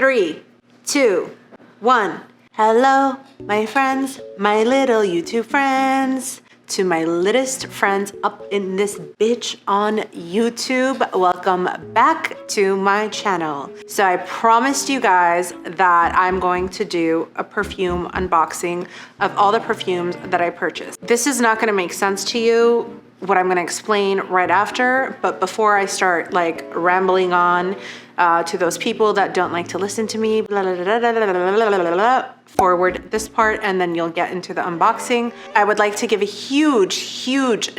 3, 2, 1. Hello, my friends, my little YouTube friends. To my littest friends up in this bitch on YouTube, welcome back to my channel. So I promised you guys that I'm going to do a perfume unboxing of all the perfumes that I purchased. This is not gonna make sense to you, what I'm gonna explain right after, but before I start like rambling on to those people that don't like to listen to me, blah, blah, blah, blah, blah, blah, blah, blah, blah, forward this part and then you'll get into the unboxing. I would like to give a huge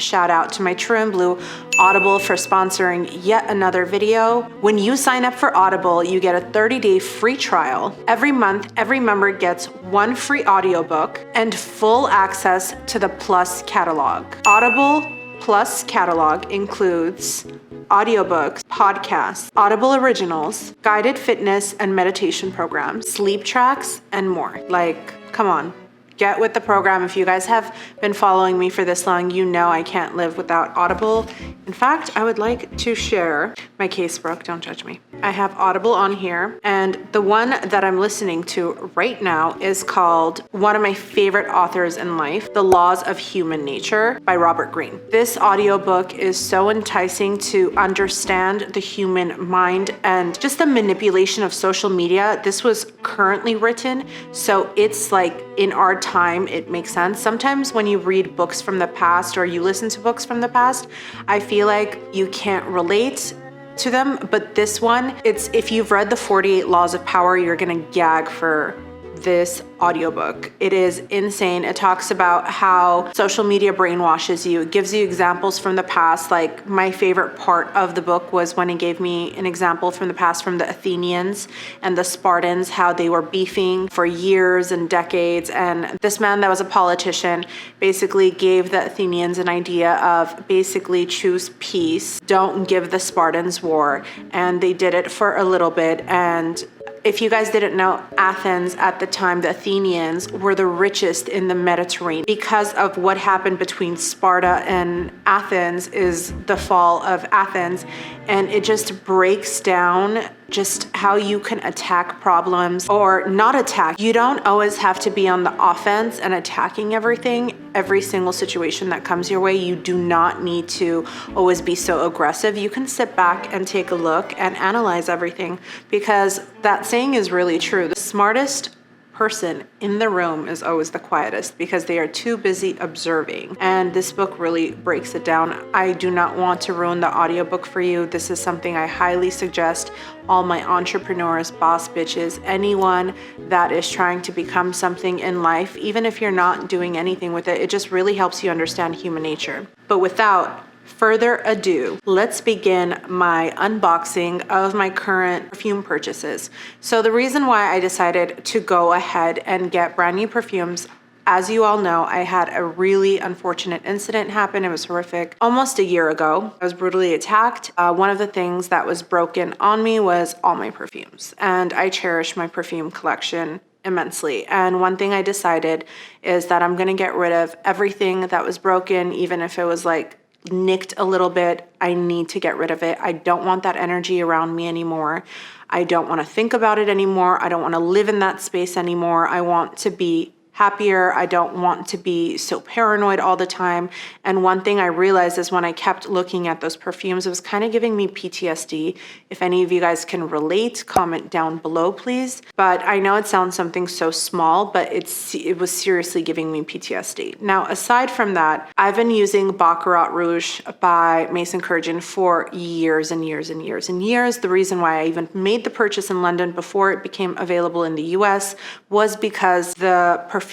shout out to my True and Blue Audible for sponsoring yet another video. When you sign up for Audible, you get a 30-day free trial. Every month, every member gets 1 free audiobook and full access to the Plus catalog. Audible Plus catalog includes audiobooks, podcasts, Audible originals, guided fitness and meditation programs, sleep tracks, and more. Like, come on, get with the program. If you guys have been following me for this long, you know I can't live without Audible. In fact, I would like to share, my case broke, don't judge me. I have Audible on here, and the one that I'm listening to right now is called one of my favorite authors in life, The Laws of Human Nature by Robert Greene. This audiobook is so enticing to understand the human mind and just the manipulation of social media. This was currently written, so it's like in our time, it makes sense. Sometimes when you read books from the past or you listen to books from the past, I feel like you can't relate to them, but this one, it's if you've read the 48 Laws of Power, you're gonna gag for this audiobook. It is insane. It talks about how social media brainwashes you. It gives you examples from the past. Like my favorite part of the book was when it gave me an example from the past from the Athenians and the Spartans, how they were beefing for years and decades. And this man that was a politician basically gave the Athenians an idea of basically choose peace, don't give the Spartans war. And they did it for a little bit. And if you guys didn't know, Athens at the time, the Athenians were the richest in the Mediterranean. Because of what happened between Sparta and Athens is the fall of Athens. And it just breaks down just how you can attack problems or not attack. You don't always have to be on the offense and attacking everything, every single situation that comes your way. You do not need to always be so aggressive. You can sit back and take a look and analyze everything, because that saying is really true. The smartest person in the room is always the quietest because they are too busy observing. And this book really breaks it down. I do not want to ruin the audiobook for you. This is something I highly suggest all my entrepreneurs, boss bitches, anyone that is trying to become something in life, even if you're not doing anything with it, it just really helps you understand human nature. But without further ado, let's begin my unboxing of my current perfume purchases. So the reason why I decided to go ahead and get brand new perfumes, as you all know, I had a really unfortunate incident happen. It was horrific. Almost a year ago, I was brutally attacked. One of the things that was broken on me was all my perfumes, and I cherish my perfume collection immensely. And one thing I decided is that I'm gonna get rid of everything that was broken, even if it was like nicked a little bit. I need to get rid of it. I don't want that energy around me anymore. I don't want to think about it anymore. I don't want to live in that space anymore. I want to be happier. I don't want to be so paranoid all the time. And one thing I realized is when I kept looking at those perfumes, it was kind of giving me PTSD. If any of you guys can relate, comment down below, please. But I know it sounds something so small, but it was seriously giving me PTSD. Now, aside from that, I've been using Baccarat Rouge by Maison Kurkdjian for years and years and years and years. The reason why I even made the purchase in London before it became available in the US was because the perfume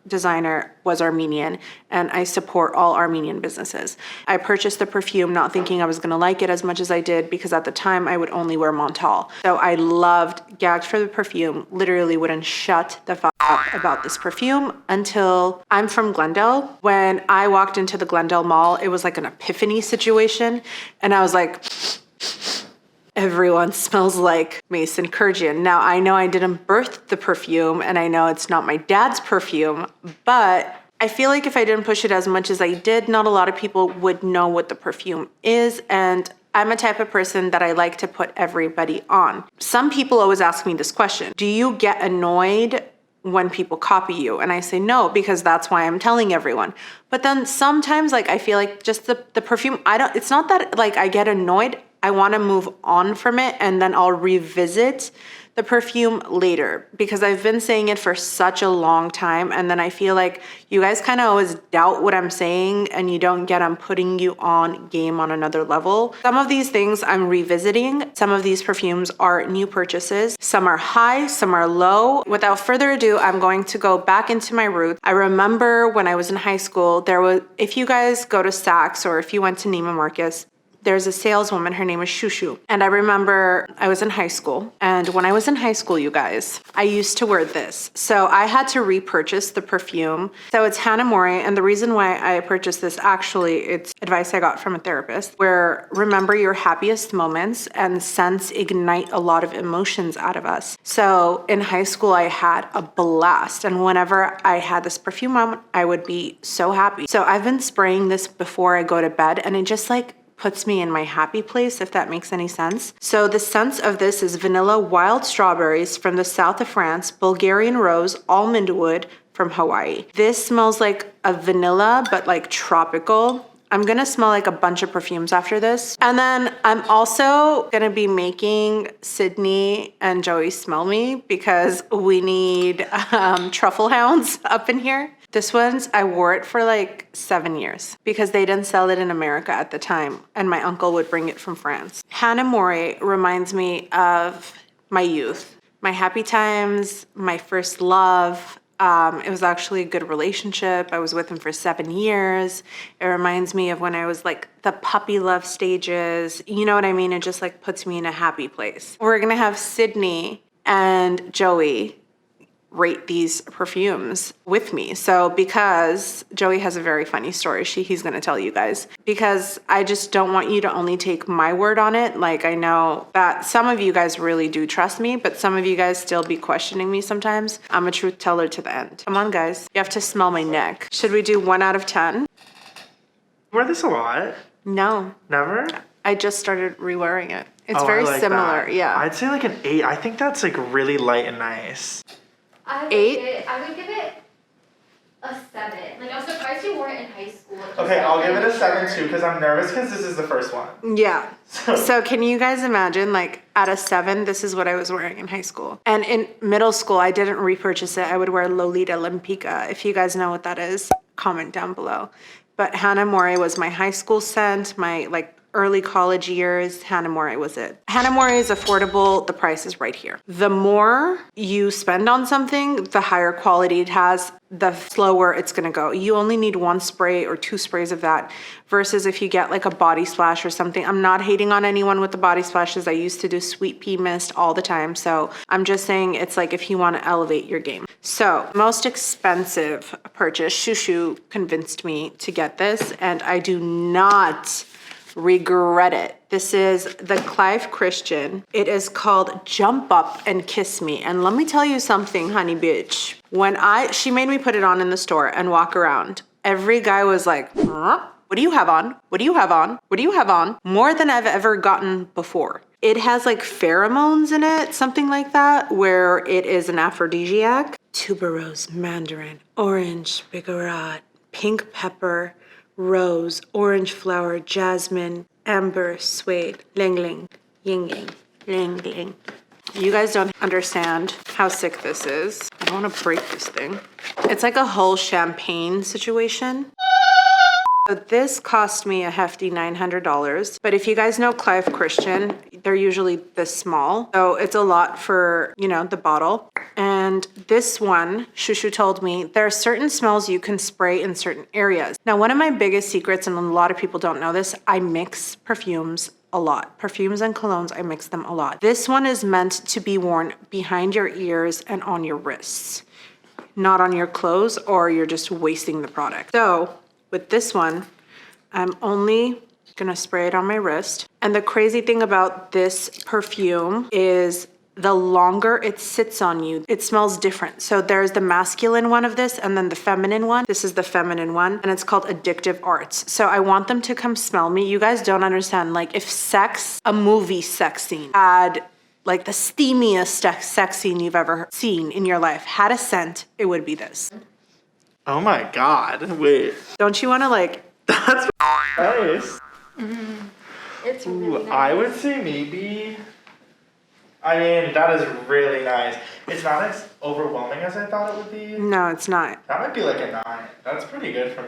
designer was Armenian, and I support all Armenian businesses. I purchased the perfume not thinking I was gonna like it as much as I did, because at the time I would only wear Montale. So I gagged for the perfume, literally wouldn't shut the fuck up about this perfume until I'm from Glendale. When I walked into the Glendale Mall, it was like an epiphany situation, and I was like, everyone smells like Maison Kurkdjian. Now, I know I didn't birth the perfume, and I know it's not my dad's perfume, but I feel like if I didn't push it as much as I did, not a lot of people would know what the perfume is. And I'm a type of person that I like to put everybody on. Some people always ask me this question. Do you get annoyed when people copy you? And I say no, because that's why I'm telling everyone. But then sometimes like I feel like just the perfume, it's not that like I get annoyed. I want to move on from it and then I'll revisit the perfume later, because I've been saying it for such a long time, and then I feel like you guys kind of always doubt what I'm saying and you don't get I'm putting you on game on another level. Some of these things I'm revisiting. Some of these perfumes are new purchases. Some are high, some are low. Without further ado, I'm going to go back into my roots. I remember when I was in high school, if you guys go to Saks or if you went to Neiman Marcus, there's a saleswoman, her name is Shushu. And I remember I was in high school. And when I was in high school, you guys, I used to wear this. So I had to repurchase the perfume. So it's Hanae Mori. And the reason why I purchased this, actually, it's advice I got from a therapist, where remember your happiest moments and scents ignite a lot of emotions out of us. So in high school, I had a blast. And whenever I had this perfume on, I would be so happy. So I've been spraying this before I go to bed, and it just like puts me in my happy place, if that makes any sense. So the scents of this is vanilla, wild strawberries from the south of France, Bulgarian rose, almond wood from Hawaii. This smells like a vanilla, but like tropical. I'm gonna smell like a bunch of perfumes after this. And then I'm also gonna be making Sydney and Joey smell me, because we need truffle hounds up in here. This one's, I wore it for like 7 years because they didn't sell it in America at the time, and my uncle would bring it from France. Hanae Mori reminds me of my youth, my happy times, my first love. It was actually a good relationship. I was with him for 7 years. It reminds me of when I was like the puppy love stages. You know what I mean? It just like puts me in a happy place. We're gonna have Sydney and Joey rate these perfumes with me. So because Joey has a very funny story, he's going to tell you guys, because I just don't want you to only take my word on it. Like, I know that some of you guys really do trust me, but some of you guys still be questioning me sometimes. I'm a truth teller to the end. Come on, guys. You have to smell my neck. Should we do 1 out of 10? Wear this a lot? No. Never? I just started rewearing it. It's very similar. That. Yeah. I'd say like an 8. I think that's like really light and nice. 8? I would give it a 7. Like, I was surprised you wore it in high school. Okay, I'll give it a 7 too, because I'm nervous because this is the first one. Yeah. So can you guys imagine, like, at a 7, this is what I was wearing in high school. And in middle school, I didn't repurchase it. I would wear Lolita Limpica. If you guys know what that is, comment down below. But Hanae Mori was my high school scent, my, like, early college years. Hanae Mori was it. Hanae Mori is affordable. The price is right here. The more you spend on something, the higher quality it has, the slower it's gonna go. You only need 1 spray or 2 sprays of that, versus if you get like a body splash or something. I'm not hating on anyone with the body splashes. I used to do sweet pea mist all the time. So I'm just saying it's like if you want to elevate your game. So most expensive purchase, Shushu convinced me to get this, and I do not regret it. This is the Clive Christian. It is called Jump Up and Kiss Me. And let me tell you something, honey bitch. She made me put it on in the store and walk around. Every guy was like, huh? What do you have on? What do you have on? What do you have on? More than I've ever gotten before. It has like pheromones in it, something like that, where it is an aphrodisiac. Tuberose, mandarin, orange, bigarade, pink pepper, rose, orange flower, jasmine, amber, suede, ling ling, ying ying, ling ling. You guys don't understand how sick this is. I don't want to break this thing. It's like a whole champagne situation. So this cost me a hefty $900. But if you guys know Clive Christian, they're usually this small. So it's a lot for, you know, the bottle. And this one, Shushu told me, there are certain smells you can spray in certain areas. Now, one of my biggest secrets, and a lot of people don't know this, I mix perfumes a lot. Perfumes and colognes, I mix them a lot. This one is meant to be worn behind your ears and on your wrists, not on your clothes, or you're just wasting the product. So with this one, I'm only gonna spray it on my wrist. And the crazy thing about this perfume is the longer it sits on you, it smells different. So there's the masculine one of this and then the feminine one. This is the feminine one and it's called Addictive Arts. So I want them to come smell me. You guys don't understand. Like if a movie sex scene had like the steamiest sex scene you've ever seen in your life, had a scent, it would be this. Oh my God, wait. Don't you want to like... That's nice. It's really Ooh, nice. I would say maybe, I mean, that is really nice. It's not as overwhelming as I thought it would be. No, it's not. That might be like a 9. That's pretty good for me.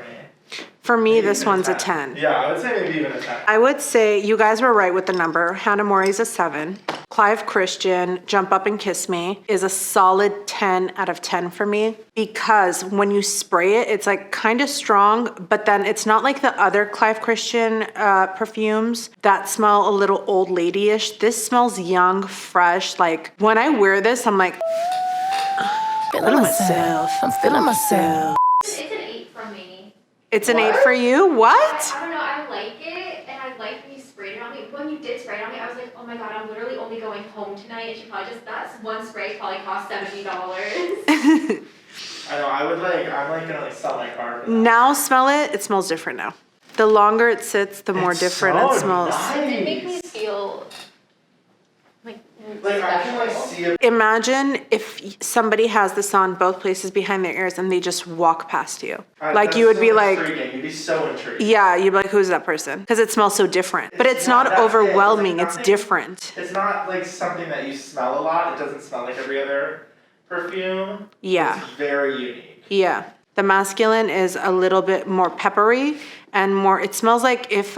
For me, Maybe this even one's a 10. Yeah, I would say maybe even a 10. I would say you guys were right with the number. Hannah Mori's a 7. Clive Christian, Jump Up and Kiss Me, is a solid 10 out of 10 for me because when you spray it, it's like kind of strong, but then it's not like the other Clive Christian perfumes that smell a little old lady-ish. This smells young, fresh. Like when I wear this, I'm like, feeling myself. I'm feeling myself. It's an 8 from me. It's an What? 8 for you? What? I don't know, I like it, and I like when you sprayed it on me. When you did spray it on me, I was like, oh my God, I'm literally only going home tonight, and she probably just, that's one spray probably cost $70. I know, I'm gonna like sell my car for that. Now smell it. It smells different now. The longer it sits, the more It's different so it smells. nice. It makes me feel like I can like special. see it. Imagine if somebody has this on both places behind their ears and they just walk past you. Like you would be like, intriguing. You'd be so intrigued. yeah, you'd be like, who's that person? Because it smells so different. But it's not that's it. overwhelming. It's It's like different. It's not like something that you smell a lot. It doesn't smell like every other perfume. Yeah. It's very unique. Yeah. The masculine is a little bit more peppery and more, it smells like if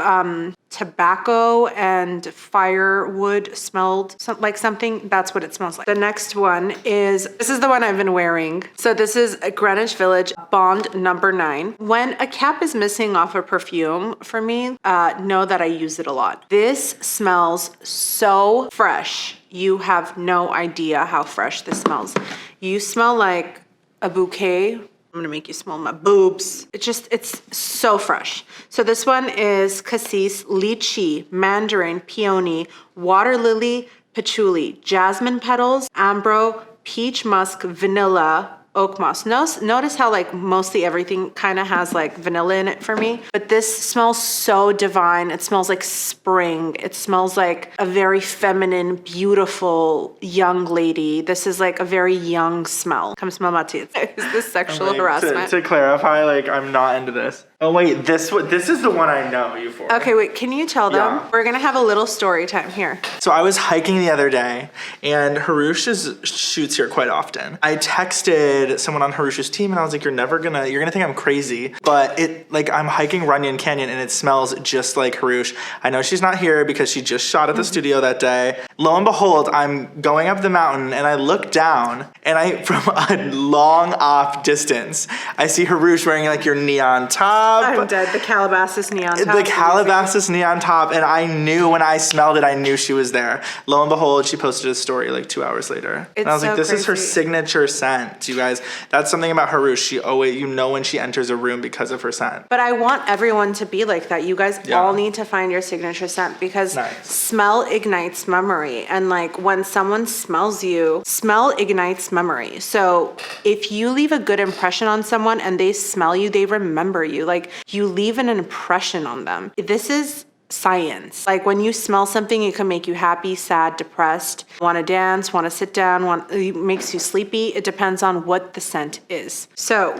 tobacco and firewood smelled like something, that's what it smells like. The next one is, this is the one I've been wearing. So this is a Greenwich Village Bond number 9. When a cap is missing off a perfume for me, know that I use it a lot. This smells so fresh. You have no idea how fresh this smells. You smell like a bouquet. I'm gonna make you smell my boobs. It's so fresh. So this one is cassis, lychee, mandarin, peony, water lily, patchouli, jasmine petals, ambro, peach musk, vanilla, oak moss. Notice how like mostly everything kind of has like vanilla in it for me, but this smells so divine. It smells like spring. It smells like a very feminine, beautiful young lady. This is like a very young smell. Come smell my teeth. Is this sexual Like, harassment? To clarify, like I'm not into this. Oh wait, this is the one I know you for. Okay, wait, can you tell them? Yeah. We're gonna have a little story time here. So I was hiking the other day, and Hrush shoots here quite often. I texted someone on Hrush's team, and I was like, "You're gonna think I'm crazy." But I'm hiking Runyon Canyon, and it smells just like Hrush. I know she's not here because she just shot at the studio that day. Lo and behold, I'm going up the mountain, and I look down, and from a long off distance, I see Hrush wearing like your neon top. I'm dead. The Calabasas neon top. The Calabasas neon top, and I knew when I smelled it, I knew she was there. Lo and behold, she posted a story like 2 hours later. And I was like, this is her signature scent, you guys. That's something about Hrush. She always, when she enters a room because of her scent. But I want everyone to be like that. You guys all need to find your signature scent because smell ignites memory. And like when someone smells you, smell ignites memory. So if you leave a good impression on someone and they smell you, they remember you. Like you leave an impression on them. This is science. Like when you smell something, it can make you happy, sad, depressed, want to dance, want to sit down, it makes you sleepy. It depends on what the scent is. So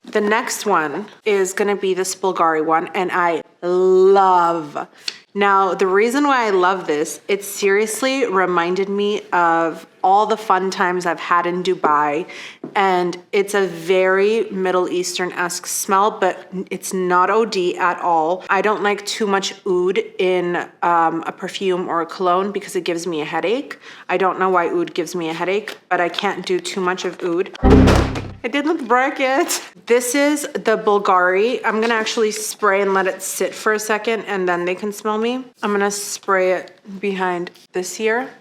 the next one is going to be this Bulgari one, and I love. Now, the reason why I love this, it seriously reminded me of all the fun times I've had in Dubai, and it's a very Middle Eastern-esque smell, but it's not OD at all. I don't like too much oud in a perfume or a cologne because it gives me a headache. I don't know why oud gives me a headache, but I can't do too much of oud. I didn't break it. This is the Bulgari. I'm gonna actually spray and let it sit for a second and then they can smell me. I'm gonna spray it behind this here.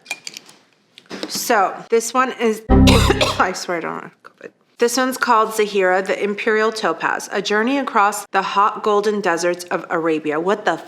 So this one is, I swear I don't have COVID. This one's called Sahira, the Imperial Topaz, a journey across the hot golden deserts of Arabia. What the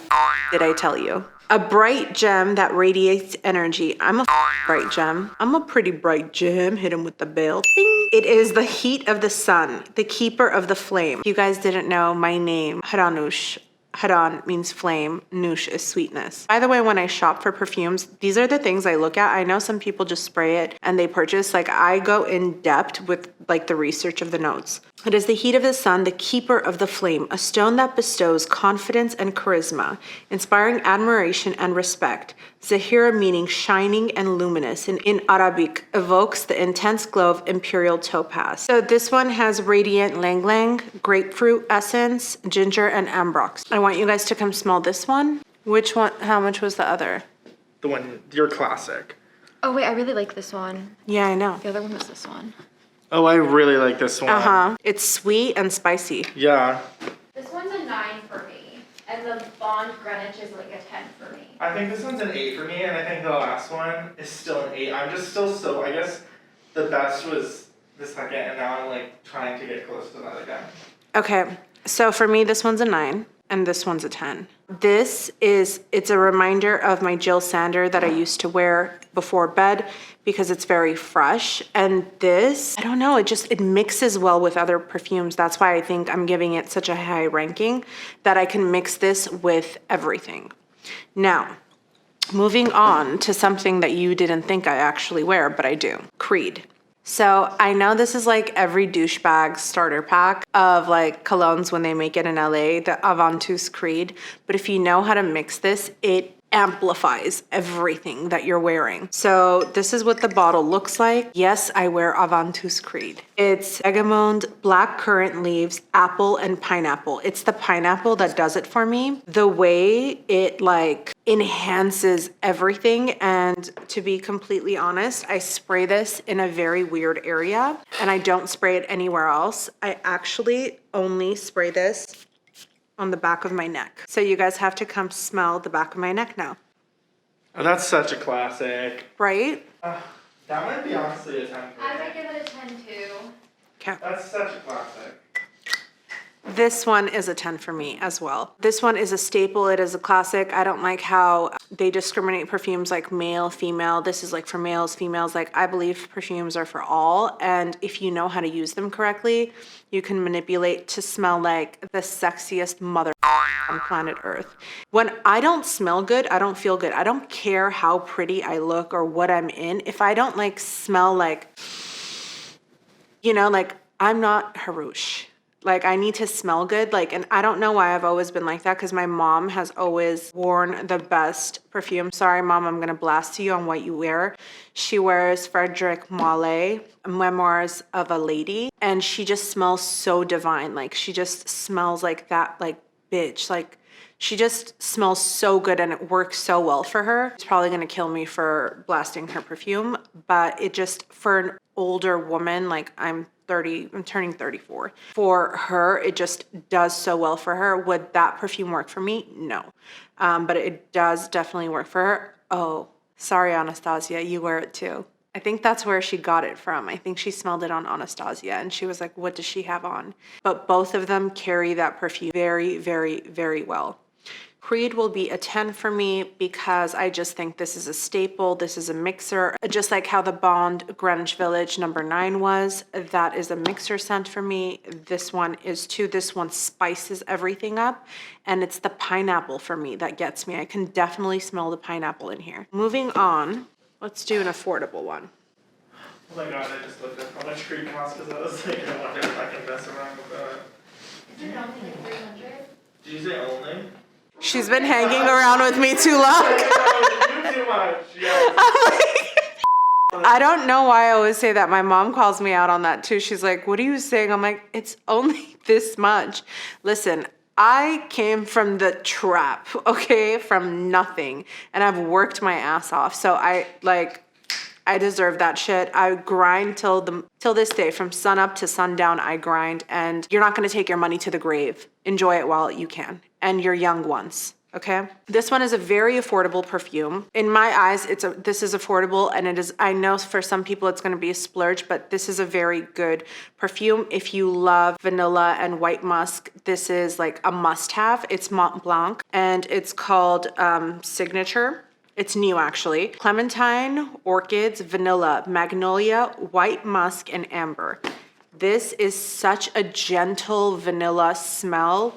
did I tell you? A bright gem that radiates energy. I'm a bright gem. I'm a pretty bright gem. Hit him with the bell. Ding. It is the heat of the sun, the keeper of the flame. If you guys didn't know, my name, Hranush. Haran means flame, Nush is sweetness. By the way, when I shop for perfumes, these are the things I look at. I know some people just spray it and they purchase. Like, I go in depth with like the research of the notes. It is the heat of the sun, the keeper of the flame, a stone that bestows confidence and charisma, inspiring admiration and respect. Sahira meaning shining and luminous, and in Arabic evokes the intense glow of Imperial Topaz. So this one has radiant lang lang, grapefruit essence, ginger, and ambrox. I want you guys to come smell this one. Which one? How much was the other? The one, your classic. Oh wait, I really like this one. Yeah, I know. The other one was this one. Oh, I really like this one. It's sweet and spicy. Yeah. This one's a 9 for me, and the Bond Greenwich is like a 10 for me. I think this one's an 8 for me, and I think the last one is still an 8. I'm just still so, I guess the best was the second, and now I'm like trying to get close to that again. Okay, so for me, this one's a 9 and this one's a 10. It's a reminder of my Jill Sander that I used to wear before bed because it's very fresh. And this, I don't know, it mixes well with other perfumes. That's why I think I'm giving it such a high ranking, that I can mix this with everything. Now, moving on to something that you didn't think I actually wear, but I do. Creed. So I know this is like every douchebag starter pack of like colognes when they make it in LA, the Aventus Creed. But if you know how to mix this, it amplifies everything that you're wearing. So this is what the bottle looks like. Yes, I wear Aventus Creed. It's bergamot, black currant leaves, apple, and pineapple. It's the pineapple that does it for me. The way it like enhances everything. And to be completely honest, I spray this in a very weird area and I don't spray it anywhere else. I actually only spray this on the back of my neck. So you guys have to come smell the back of my neck now. Oh, that's such a classic. Right? That might be honestly a 10 for me. I might give it a 10 too. Okay. That's such a classic. This one is a 10 for me as well. This one is a staple. It is a classic. I don't like how they discriminate perfumes like male, female. This is like for males, females. Like, I believe perfumes are for all. And if you know how to use them correctly, you can manipulate to smell like the sexiest mother on planet Earth. When I don't smell good, I don't feel good. I don't care how pretty I look or what I'm in. If I don't like smell like, you know, like I'm not Hrush. Like, I need to smell good. Like, and I don't know why I've always been like that, because my mom has always worn the best perfume. Sorry, Mom, I'm going to blast you on what you wear. She wears Frederic Molle, Memoirs of a Lady, and she just smells so divine. Like, she just smells like that, like, bitch. Like, she just smells so good and it works so well for her. It's probably going to kill me for blasting her perfume, but it just, for an older woman, like I'm turning 34. For her, it just does so well for her. Would that perfume work for me? No. But it does definitely work for her. Oh, sorry, Anastasia, you wear it too. I think that's where she got it from. I think she smelled it on Anastasia and she was like, what does she have on? But both of them carry that perfume very, very, very well. Creed will be a 10 for me because I just think this is a staple. This is a mixer. Just like how the Bond Greenwich Village number 9 was. That is a mixer scent for me. This one is too. This one spices everything up. And it's the pineapple for me that gets me. I can definitely smell the pineapple in here. Moving on, let's do an affordable one. Oh my god, I just looked up how much Creed costs because I was like, I wonder if I can mess around with that. Is it only like 300? Did you say only? She's been hanging around with me too long. You too much. Yes. I don't know why I always say that. My mom calls me out on that too. She's like, what are you saying? I'm like, it's only this much. Listen, I came from the trap, okay? From nothing. And I've worked my ass off. So I deserve that shit. I grind till this day, from sun up to sundown, I grind. And you're not going to take your money to the grave. Enjoy it while you can. And you're young once. Okay, this one is a very affordable perfume. In my eyes, this is affordable, and it is. I know for some people it's going to be a splurge, but this is a very good perfume. If you love vanilla and white musk, this is like a must-have. It's Mont Blanc, and it's called Signature. It's new actually. Clementine, orchids, vanilla, magnolia, white musk, and amber. This is such a gentle vanilla smell.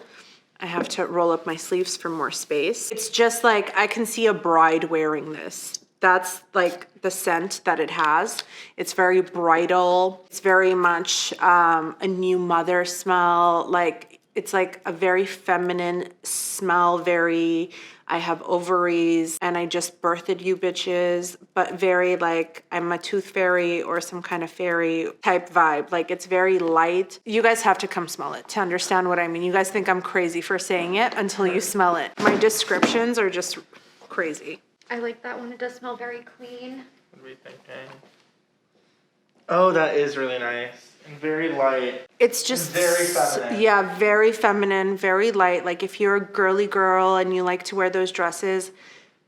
I have to roll up my sleeves for more space. It's just like, I can see a bride wearing this. That's like the scent that it has. It's very bridal. It's very much a new mother smell. Like, it's like a very feminine smell, very, I have ovaries and I just birthed you bitches, but very like I'm a tooth fairy or some kind of fairy type vibe. Like, it's very light. You guys have to come smell it to understand what I mean. You guys think I'm crazy for saying it until you smell it. My descriptions are just crazy. I like that one. It does smell very clean. What are we thinking? Oh, that is really nice. And very light. It's just very feminine. Yeah, very feminine, very light. Like, if you're a girly girl and you like to wear those dresses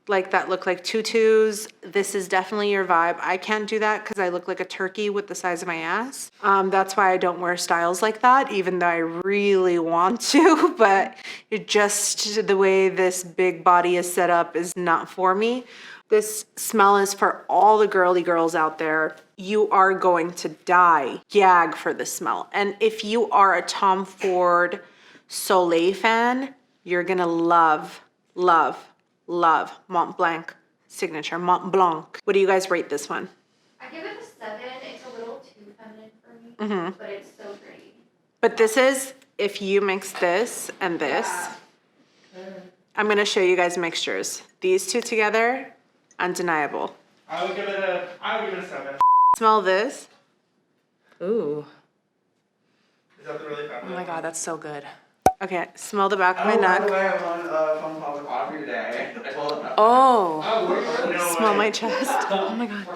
like that look like tutus, this is definitely your vibe. I can't do that because I look like a turkey with the size of my ass. That's why I don't wear styles like that, even though I really want to, but it just, the way this big body is set up is not for me. This smell is for all the girly girls out there. You are going to die, gag for this smell. And if you are a Tom Ford Soleil fan, you're gonna love, love, love Mont Blanc Signature, Mont Blanc. What do you guys rate this one? I give it a 7. It's a little too feminine for me, but it's so pretty. But this is, if you mix this and this, I'm gonna show you guys mixtures. These two together, undeniable. I would give it a 7. Smell this. Ooh. Is that the really feminine? Oh my god, that's so good. Okay, smell the back of my By neck. the way, I'm on a phone call with Audrey today. I told him that. Oh. Smell my chest. Oh my god.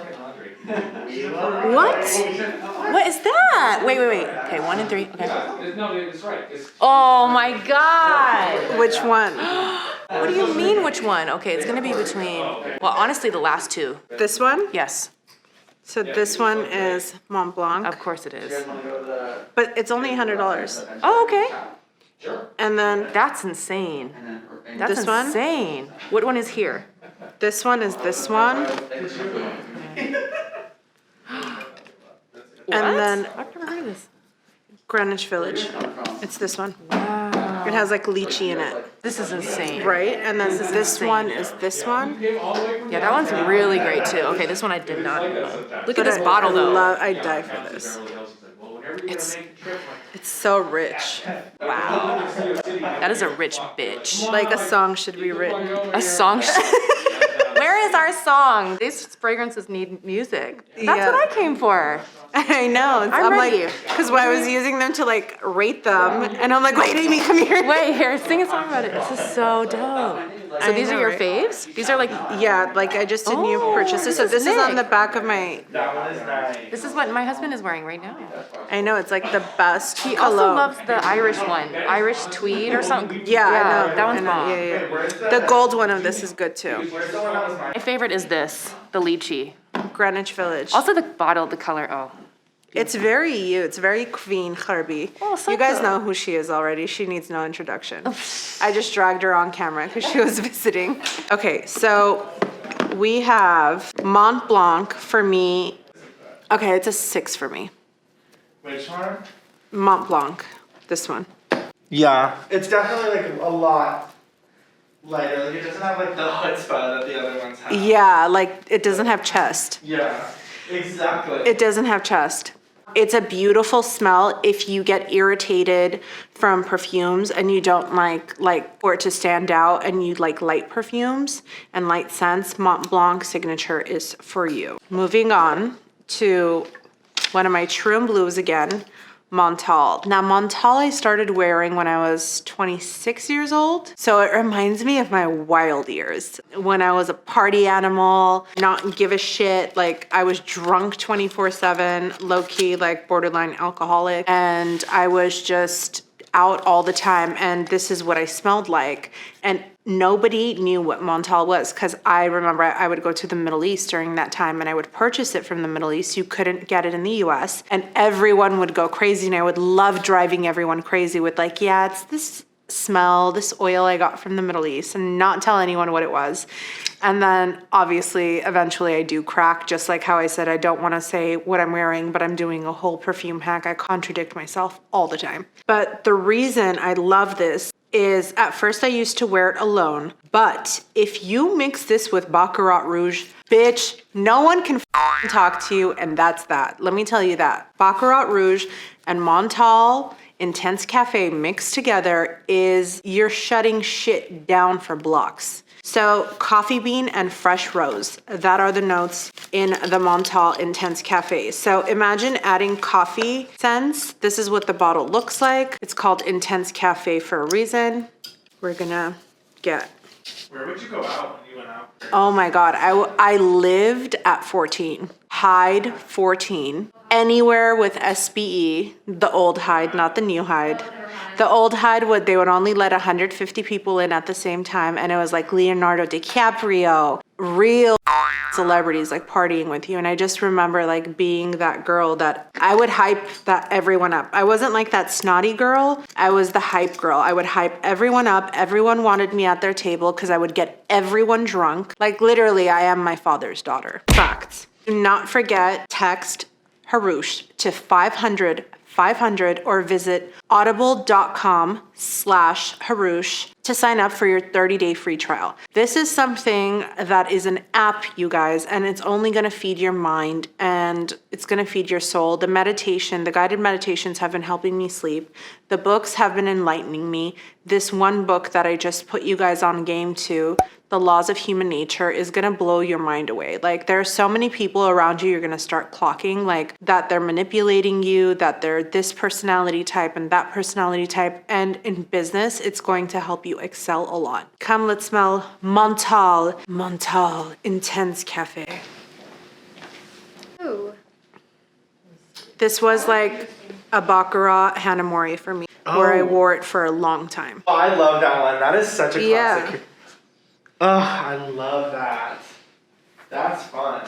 What? What is that? Wait. Okay, 1 and 3. Okay. No, it's right. Oh my god. Which one? What do you mean which one? Okay, it's gonna be between, well, honestly, the last two. This one? Yes, So this one is Mont Blanc, of course it is. but it's only $100. Oh, okay. And then That's insane. That's This one? insane. What one is here? this one is this one. And then I've never heard of this. Greenwich Village. It's this one. It has like lychee in it, This is insane. right? And then this insane. one is this one. Yeah, that one's really great too. Okay, this one I did not know. Look at this bottle though. I'd die for this. It's It's so rich. wow. That is a rich bitch. Like a song should be written. A song. Where is our song? These fragrances need music. That's Yeah. what I came for. I know. I'm ready. like, because I was using them to like rate them, and I'm like, wait, Amy, come here. Wait, here, sing a song about it. This is so dope. So I these know, are your right? faves? These are like, Yeah, like I just did new purchases. So this is on the Nick. back of my. That one is nice. this is what my husband is wearing right now. I know it's like the best. He also loves the Irish one. Irish tweed or something. Yeah, I know. That one's I know, bomb. Yeah. The gold one of this is good too. Where's the one that was mine? My favorite is this, the lychee. Greenwich Village. Also the bottle, the color, oh. It's very you. It's very Queen Harby. Oh, so you guys good. know who she is already. She needs no introduction. I just dragged her on camera because she was visiting. Okay, so we have Mont Blanc for me. Okay, it's a 6 for me. Which one? Mont Blanc, this one. Yeah, it's definitely like a lot lighter. Like, it doesn't have like the chutzpah that the other ones have. Yeah, like it doesn't have chest. Yeah, exactly. It doesn't have chest. It's a beautiful smell if you get irritated from perfumes and you don't like for it to stand out and you like light perfumes and light scents. Mont Blanc Signature is for you. Moving on to one of my true and blues again, Montale. Now Montale I started wearing when I was 26 years old. So it reminds me of my wild years. When I was a party animal, not give a shit. Like I was drunk 24/7, low key, like borderline alcoholic. And I was just out all the time, and this is what I smelled like. And nobody knew what Montale was, because I remember I would go to the Middle East during that time and I would purchase it from the Middle East. You couldn't get it in the US, and everyone would go crazy, and I would love driving everyone crazy with like, yeah, it's this smell, this oil I got from the Middle East, and not tell anyone what it was. And then obviously eventually I do crack, just like how I said I don't want to say what I'm wearing, but I'm doing a whole perfume hack. I contradict myself all the time. But the reason I love this is at first I used to wear it alone, but if you mix this with Baccarat Rouge, bitch, no one can talk to you, and that's that. Let me tell you that. Baccarat Rouge and Montale Intense Cafe mixed together is you're shutting shit down for blocks. So coffee bean and fresh rose, that are the notes in the Montale Intense Cafe. So imagine adding coffee scents. This is what the bottle looks like. It's called Intense Cafe for a reason. We're gonna get. Where would you go out when you went out? Oh my God, I lived at 14. Hyde 14. Anywhere with SBE, the old Hyde, not the new Hyde. The old Hyde they would only let 150 people in at the same time, and it was like Leonardo DiCaprio, real celebrities like partying with you. And I just remember like being that girl that I would hype that everyone up. I wasn't like that snotty girl. I was the hype girl. I would hype everyone up. Everyone wanted me at their table because I would get everyone drunk. Like literally, I am my father's daughter. Facts. Do not forget, text Hrush to 500 or visit audible.com/Hrush to sign up for your 30-day free trial. This is something that is an app, you guys, and it's only going to feed your mind and it's going to feed your soul. The guided meditations have been helping me sleep. The books have been enlightening me. This one book that I just put you guys on game to, The Laws of Human Nature, is going to blow your mind away. Like there are so many people around you, you're going to start clocking like that they're manipulating you, that they're this personality type and that personality type. And in business, it's going to help you excel a lot. Come, let's smell Montale Intense Cafe. Ooh. This was like a Baccarat Hanae Mori for me, where I wore it for a long time. Oh, I love that one. That is such a classic. Yeah. Oh, I love that. That's fun.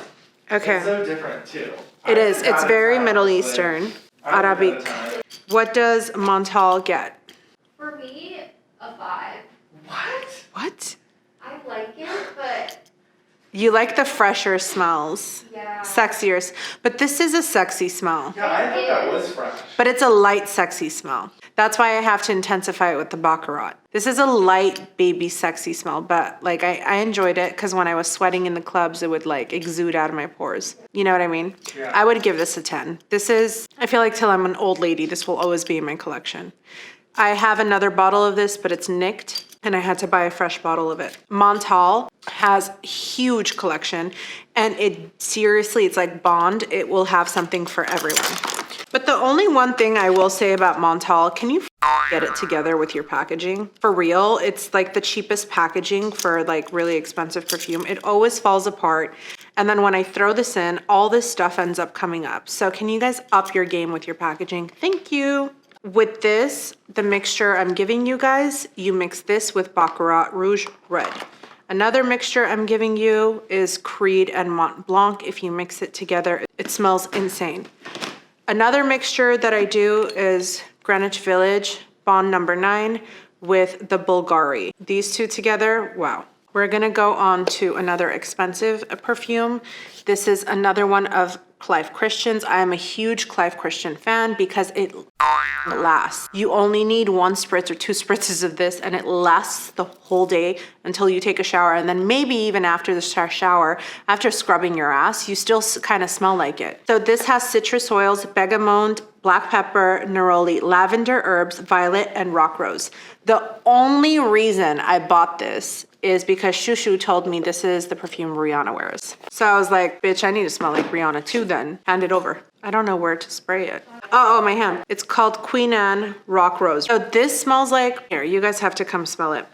Okay. It's so different too. It is. It's very Middle Eastern. Arabic. What does Montale get? For me, a 5. What? What? I like it, but You like the fresher smells. yeah. Sexier. But this is a sexy smell. Yeah, I thought that was fresh. But it's a light, sexy smell. That's why I have to intensify it with the Baccarat. This is a light, baby, sexy smell, but like I enjoyed it because when I was sweating in the clubs, it would like exude out of my pores. You know what I mean? Yeah. I would give this a 10. This is, I feel like till I'm an old lady, this will always be in my collection. I have another bottle of this, but it's nicked, and I had to buy a fresh bottle of it. Montale has huge collection, and it's like Bond. It will have something for everyone. But the only one thing I will say about Montale, can you get it together with your packaging? For real, it's like the cheapest packaging for like really expensive perfume. It always falls apart. And then when I throw this in, all this stuff ends up coming up. So can you guys up your game with your packaging? Thank you. With this, the mixture I'm giving you guys, you mix this with Baccarat Rouge Red. Another mixture I'm giving you is Creed and Mont Blanc. If you mix it together, it smells insane. Another mixture that I do is Greenwich Village Bond number 9 with the Bulgari. These two together, wow. We're gonna go on to another expensive perfume. This is another one of Clive Christian's. I am a huge Clive Christian fan because it lasts. You only need 1 spritz or 2 spritzes of this and it lasts the whole day until you take a shower. And then maybe even after the shower, after scrubbing your ass, you still kind of smell like it. So this has citrus oils, bergamot, black pepper, neroli, lavender herbs, violet, and rock rose. The only reason I bought this is because Shushu told me this is the perfume Rihanna wears. So I was like, bitch, I need to smell like Rihanna too then. Hand it over. I don't know where to spray it. Oh, my hand. It's called Queen Anne Rock Rose. So this smells like, here, you guys have to come smell it.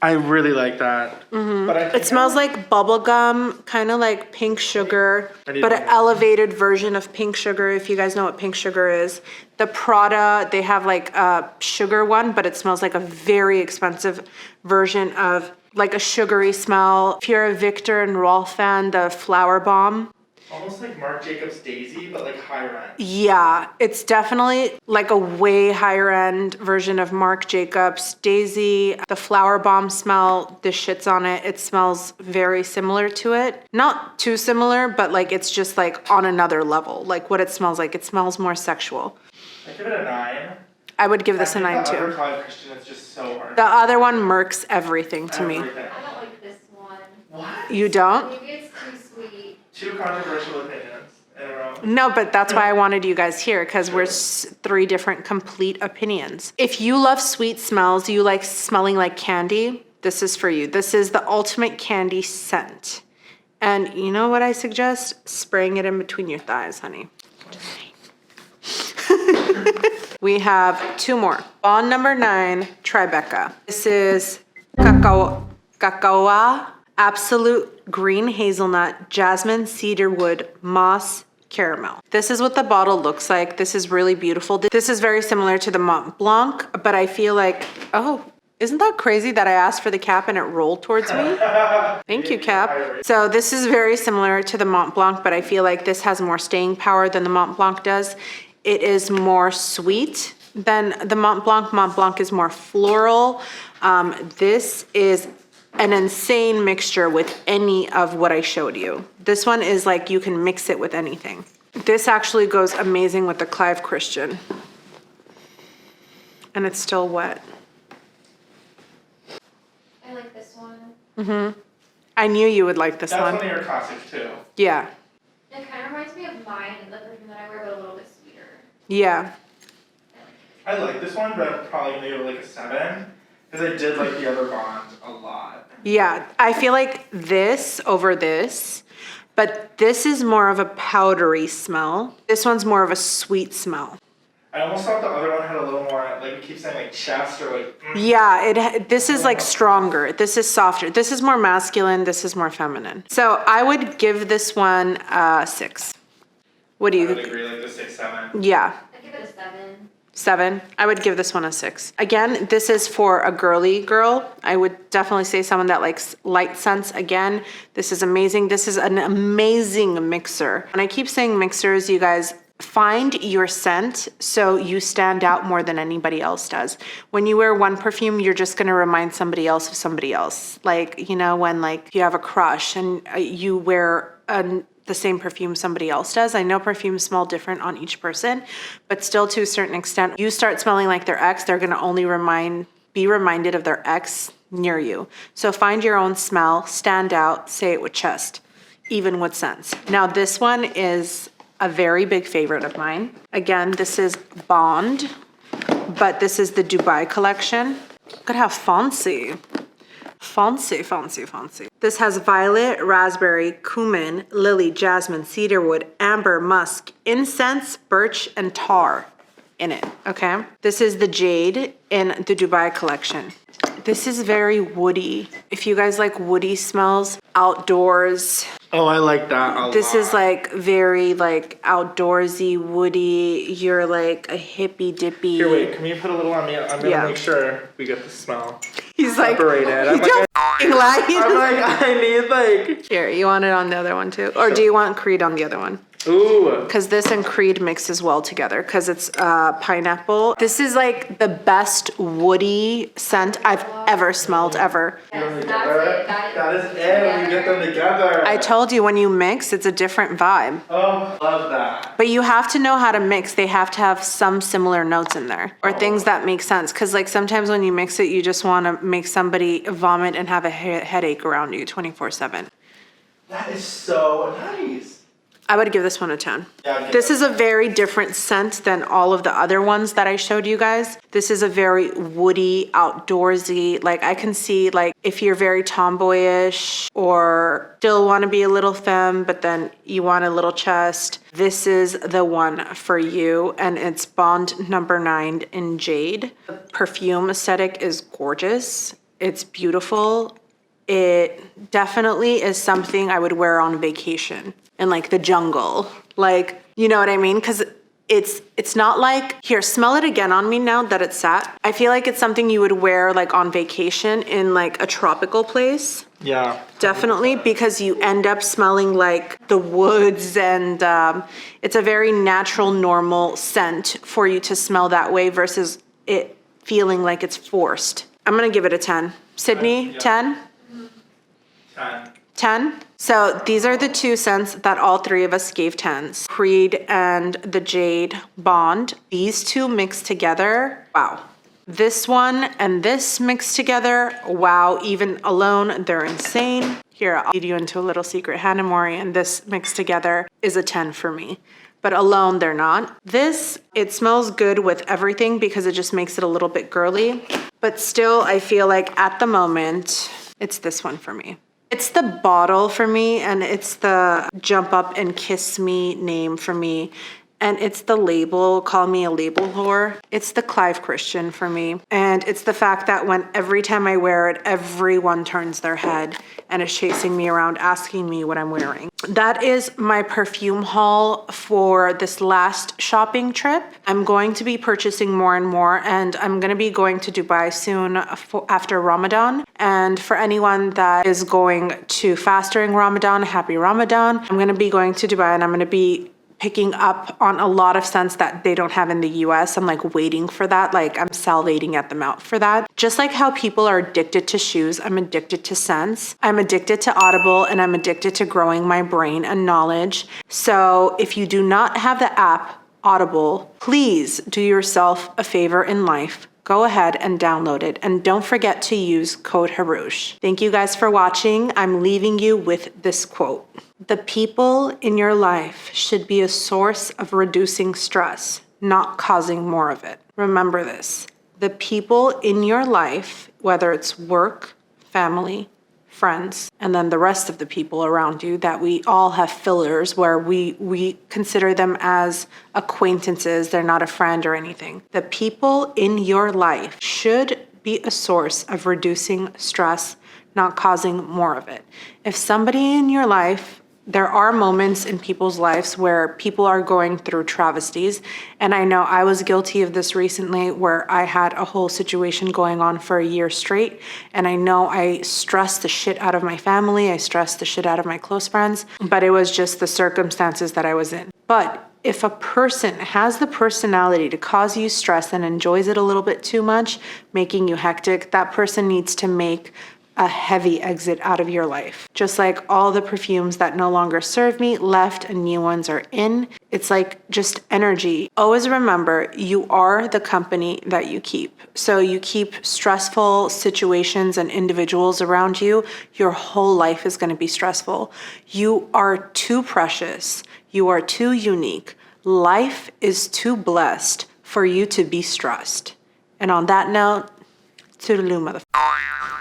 I really like that. But I think It smells like bubble gum, kind of like pink sugar, I need but an more. elevated version of pink sugar, if you guys know what pink sugar is. The Prada, they have like a sugar one, but it smells like a very expensive version of like a sugary smell. If you're a Victor and Rolf fan, the Flower Bomb. Almost like Marc Jacobs Daisy, but like higher end. Yeah, it's definitely like a way higher end version of Marc Jacobs Daisy. The Flower Bomb smell, the shits on it. It smells very similar to it. Not too similar, but like it's just like on another level. Like what it smells like. It smells more sexual. I give it a 9. I would give this a 9 The other too. Clive Christian is just so hard. The other one murks everything to me. Everything. I don't like this one. What? You don't? Maybe it's too sweet. 2 controversial opinions in a row. No, but that's why I wanted you guys here, because we're 3 different complete opinions. If you love sweet smells, you like smelling like candy, this is for you. This is the ultimate candy scent. And you know what I suggest? Spraying it in between your thighs, honey. We have 2 more. Bond number 9, Tribeca. This is Cacao, Absolute Green Hazelnut, Jasmine, Cedarwood, Moss, Caramel. This is what the bottle looks like. This is really beautiful. This is very similar to the Mont Blanc, but I feel like, oh, isn't that crazy that I asked for the cap and it rolled towards me? Thank you, cap. So this is very similar to the Mont Blanc, but I feel like this has more staying power than the Mont Blanc does. It is more sweet than the Mont Blanc. Mont Blanc is more floral. This is an insane mixture with any of what I showed you. This one is like you can mix it with anything. This actually goes amazing with the Clive Christian. And it's still wet. I like this one. I knew you would like this That's one. one of your classics too. Yeah. It kind of reminds me of mine, the perfume that I wear, but a little bit sweeter. Yeah. I like this one, but I'm probably gonna give it like a 7 because I did like the other Bond a lot. Yeah. I feel like this over this, but this is more of a powdery smell. This one's more of a sweet smell. I almost thought the other one had a little more, like we keep saying, like chest or like. Yeah, this is like stronger. This is softer. This is more masculine. This is more feminine. So I would give this one a 6. What do I you? would agree, like the 6, 7. Yeah, I give it a 7. 7. I would give this one a 6. Again, this is for a girly girl. I would definitely say someone that likes light scents. Again, this is amazing. This is an amazing mixer. And I keep saying mixers, you guys. Find your scent so you stand out more than anybody else does. When you wear one perfume, you're just going to remind somebody else of somebody else. Like, you know, when like you have a crush and you wear the same perfume somebody else does. I know perfumes smell different on each person, but still to a certain extent, you start smelling like their ex, they're going to only be reminded of their ex near you. So find your own smell, stand out, say it with chest, even with scents. Now this one is a very big favorite of mine. Again, this is Bond, but this is the Dubai collection. Look at how fancy. Fancy, fancy, fancy. This has violet, raspberry, cumin, lily, jasmine, cedarwood, amber, musk, incense, birch, and tar in it, okay? This is the Jade in the Dubai collection. This is very woody. If you guys like woody smells, outdoors, Oh, I like that a lot. this is like very like outdoorsy, woody. You're like a hippie dippy. Here, wait, can you put a little on me? I'm gonna Yeah. make sure we get the smell. He's like, Separated. I'm you like, don't lie. I'm like, I need like. Here, you want it on the other one too? Or do you want Creed on the other one? Ooh. Because this and Creed mixes well together because it's pineapple. This is like the best woody scent I've ever smelled ever. Yes, Together. that's it. That is it. When you get them together. I told you when you mix, it's a different vibe. Oh, love that. But you have to know how to mix. They have to have some similar notes in there or things that make sense. Because like sometimes when you mix it, you just want to make somebody vomit and have a headache around you 24/7. That is so nice. I would give this one a 10. Yeah, This is a very different scent than all of the other ones that I showed you guys. This is a very woody, outdoorsy, like I can see like if you're very tomboyish or still want to be a little femme, but then you want a little chest, this is the one for you. And it's Bond number 9 in Jade. The perfume aesthetic is gorgeous. It's beautiful. It definitely is something I would wear on vacation in like the jungle. Like, you know what I mean? Because it's not like, here, smell it again on me now that it's sat. I feel like it's something you would wear like on vacation in like a tropical place. Yeah. Definitely, because you end up smelling like the woods, and it's a very natural, normal scent for you to smell that way versus it feeling like it's forced. I'm gonna give it a 10. Sydney, Yeah. 10? 10. 10? So these are the two scents that all three of us gave 10s. Creed and the Jade Bond. These two mixed together, wow. This one and this mixed together, wow. Even alone, they're insane. Here, I'll lead you into a little secret. Hanae, Mori, and this mixed together is a 10 for me. But alone, they're not. This, it smells good with everything because it just makes it a little bit girly. But still, I feel like at the moment, it's this one for me. It's the bottle for me, and it's the jump up and kiss me name for me. And it's the label, call me a label whore. It's the Clive Christian for me. And it's the fact that every time I wear it, everyone turns their head and is chasing me around, asking me what I'm wearing. That is my perfume haul for this last shopping trip. I'm going to be purchasing more and more, and I'm gonna be going to Dubai soon after Ramadan. And for anyone that is going to fast during Ramadan, happy Ramadan. I'm gonna be going to Dubai, and I'm gonna be picking up on a lot of scents that they don't have in the US. I'm like waiting for that. Like I'm salivating at them out for that. Just like how people are addicted to shoes, I'm addicted to scents. I'm addicted to Audible, and I'm addicted to growing my brain and knowledge. So if you do not have the app Audible, please do yourself a favor in life. Go ahead and download it, and don't forget to use code Hrush. Thank you guys for watching. I'm leaving you with this quote. The people in your life should be a source of reducing stress, not causing more of it. Remember this. The people in your life, whether it's work, family, friends, and then the rest of the people around you, that we all have fillers where we consider them as acquaintances. They're not a friend or anything. The people in your life should be a source of reducing stress, not causing more of it. If somebody in your life, there are moments in people's lives where people are going through travesties. And I know I was guilty of this recently, where I had a whole situation going on for a year straight. And I know I stressed the shit out of my family. I stressed the shit out of my close friends, but it was just the circumstances that I was in. But if a person has the personality to cause you stress and enjoys it a little bit too much, making you hectic, that person needs to make a heavy exit out of your life. Just like all the perfumes that no longer serve me left and new ones are in. It's like just energy. Always remember, you are the company that you keep. So you keep stressful situations and individuals around you, your whole life is going to be stressful. You are too precious. You are too unique. Life is too blessed for you to be stressed. And on that note, toodaloo, motherfucker.